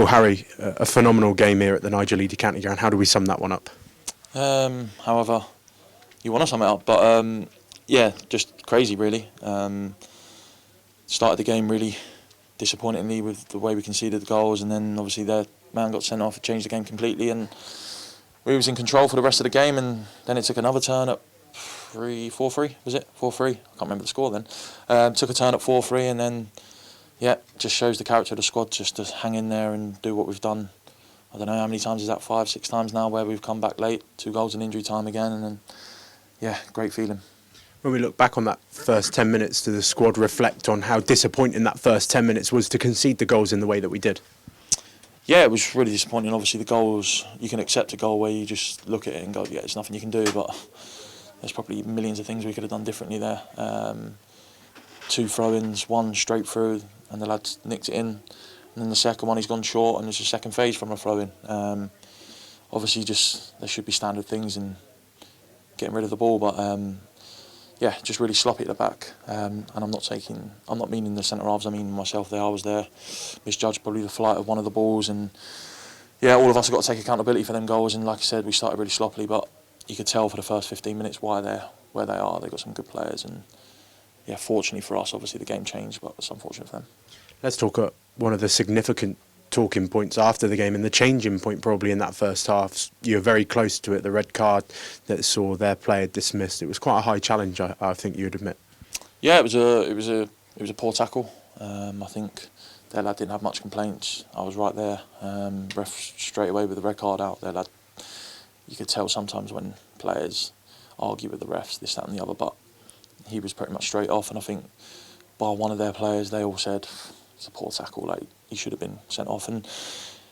Well, Harry, a phenomenal game here at the Nigel Eady County Ground. How do we sum that one up? However you want to sum it up, but yeah, just crazy really. Started the game really disappointingly with the way we conceded the goals, and then obviously their man got sent off, it changed the game completely, and we was in control for the rest of the game, and then it took another turn at 4-3, was it? 4-3, I can't remember the score then. Took a turn at 4-3, and then, yeah, just shows the character of the squad just to hang in there and do what we've done. I don't know how many times is that, 5-6 times now, where we've come back late, 2 goals in injury time again, and then, yeah, great feeling. When we look back on that first 10 minutes, to the squad reflect on how disappointing that first 10 minutes was to concede the goals in the way that we did? Yeah, it was really disappointing. Obviously, the goals, you can accept a goal where you just look at it and go, yeah, there's nothing you can do, but there's probably millions of things we could have done differently there. 2 throw-ins, one straight through, and the lads nicked it in. And then the second one, he's gone short, and there's a second phase from a throw-in. Obviously, just there should be standard things in getting rid of the ball, but yeah, just really sloppy at the back. And I'm not meaning the centre halves, I mean myself there. I was there, misjudged probably the flight of one of the balls, and yeah, all of us have got to take accountability for them goals. And like I said, we started really sloppily, but you could tell for the first 15 minutes why they're where they are. They've got some good players, and yeah, fortunately for us, obviously the game changed, but it's unfortunate for them. Let's talk about one of the significant talking points after the game, and the changing point probably in that first half. You were very close to it, the red card that saw their player dismissed. It was quite a high challenge, I think you'd admit. Yeah, it was a poor tackle. I think their lad didn't have much complaints. I was right there. Ref straight away with the red card out. Their lad, you could tell sometimes when players argue with the refs, this, that and the other, but he was pretty much straight off, and I think by one of their players, they all said it's a poor tackle, like he should have been sent off. And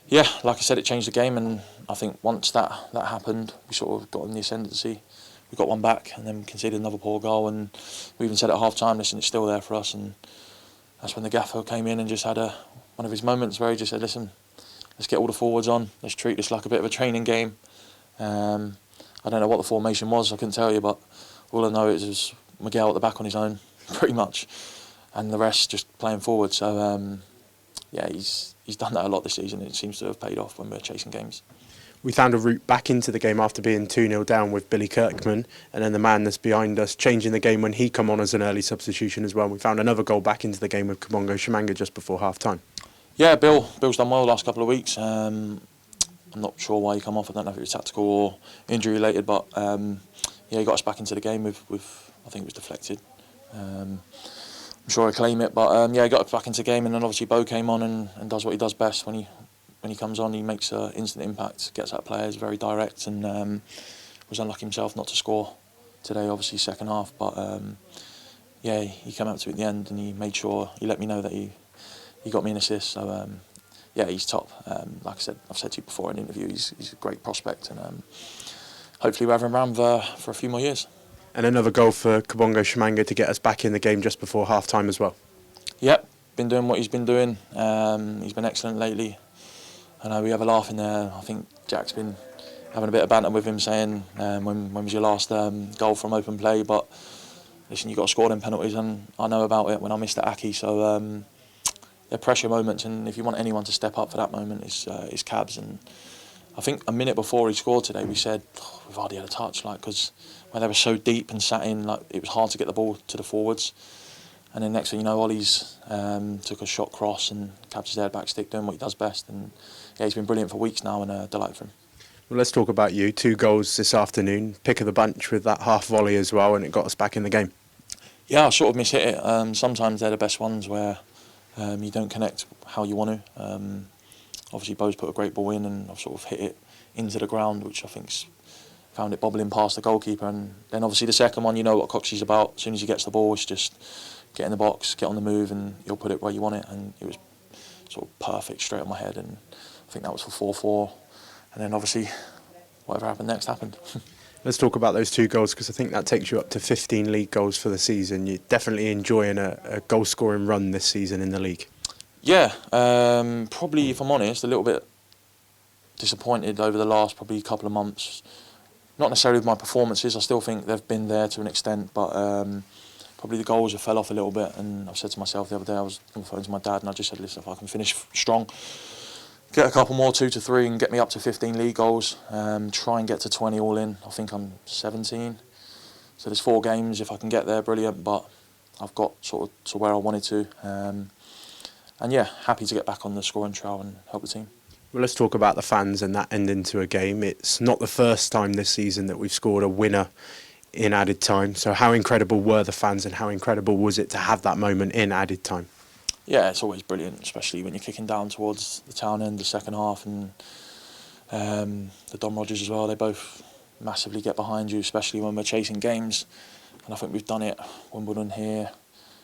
yeah, like I said, it changed the game, and I think once that happened, we sort of got in the ascendancy. We got one back and then conceded another poor goal, and we even said at half time, listen, it's still there for us. And that's when the gaffer came in and just had one of his moments where he just said, listen, let's get all the forwards on, let's treat this like a bit of a training game. I don't know what the formation was, I couldn't tell you, but all I know is it was Miguel at the back on his own, pretty much, and the rest just playing forward. So yeah, he's done that a lot this season. It seems to have paid off when we're chasing games. We found a route back into the game after being 2-0 down with Billy Kirkman, and then the man that's behind us changing the game when he come on as an early substitution as well. We found another goal back into the game with Kabongo Shamanga just before half-time. Yeah, Bill's done well the last couple of weeks. I'm not sure why he come off. I don't know if it was tactical or injury related, but yeah, he got us back into the game with I think it was deflected. I'm sure I claim it, but yeah, he got us back into the game, and then obviously Bo came on and does what he does best. When he comes on, he makes an instant impact, gets at players, very direct, and was unlucky himself not to score today, obviously second half, but yeah, he came out to it at the end, and he made sure, he let me know that he got me an assist. So yeah, he's top. Like I said, I've said to you before in interviews, he's a great prospect, and hopefully we'll have him around for a few more years. And another goal for Kabongo Shamanga to get us back in the game just before half-time as well. Yep, been doing what he's been doing. He's been excellent lately. I know we have a laugh in there. I think Jack's been having a bit of banter with him, saying when was your last goal from open play, but listen, you've got to score them penalties, and I know about it when I missed at Aki. So they're pressure moments, and if you want anyone to step up for that moment, it's Cabs. And I think a minute before he scored today, we said we've hardly had a touch, like, because when they were so deep and sat in, like, it was hard to get the ball to the forwards. And then next thing you know, Ollie's took a shot cross, and Cabs is there back stick doing what he does best. And yeah, he's been brilliant for weeks now, and a delight for him. Well, let's talk about you. 2 goals this afternoon, pick of the bunch with that half volley as well, and it got us back in the game. Yeah, I sort of mishit it. Sometimes they're the best ones where you don't connect how you want to. Obviously, Bo's put a great ball in, and I've sort of hit it into the ground, which I think's found it bobbling past the goalkeeper. And then obviously the second one, you know what Coxey's about. As soon as he gets the ball, it's just get in the box, get on the move, and he'll put it where you want it. And it was sort of perfect, straight on my head. And I think that was for 4-4. And then obviously, whatever happened next happened. Let's talk about those 2 goals, because I think that takes you up to 15 league goals for the season. You're definitely enjoying a goal-scoring run this season in the league. Yeah, probably, if I'm honest, a little bit disappointed over the last probably couple of months. Not necessarily with my performances, I still think they've been there to an extent, but probably the goals have fell off a little bit. And I've said to myself the other day, I was on the phone to my dad, and I just said, listen, if I can finish strong, get a couple more, 2 to 3, and get me up to 15 league goals. Try and get to 20 all in. I think I'm 17. So there's 4 games. If I can get there, brilliant. But I've got sort of to where I wanted to. And yeah, happy to get back on the scoring trail and help the team. Well, let's talk about the fans and that ending to a game. It's not the first time this season that we've scored a winner in added time. So how incredible were the fans, and how incredible was it to have that moment in added time? Yeah, it's always brilliant, especially when you're kicking down towards the town end, the second half, and the Don Rogers as well. They both massively get behind you, especially when we're chasing games. And I think we've done it. Wimbledon here,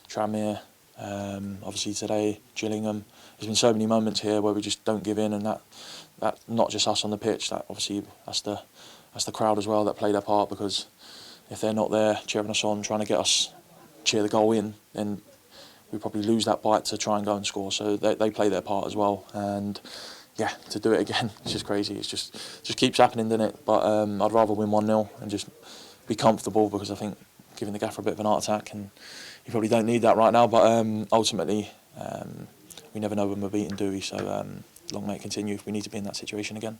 Tranmere, obviously today, Gillingham. There's been so many moments here where we just don't give in, and that not just us on the pitch. That obviously that's the crowd as well that play their part, because if they're not there cheering us on, trying to get us cheer the goal in, then we probably lose that bite to try and go and score. So they play their part as well, and yeah, to do it again, it's just crazy. It's just keeps happening, doesn't it? But I'd rather win 1-0 and just be comfortable, because I think giving the gaffer a bit of an heart attack, and you probably don't need that right now. But ultimately, we never know when we're beaten, do we? So long may it continue if we need to be in that situation again.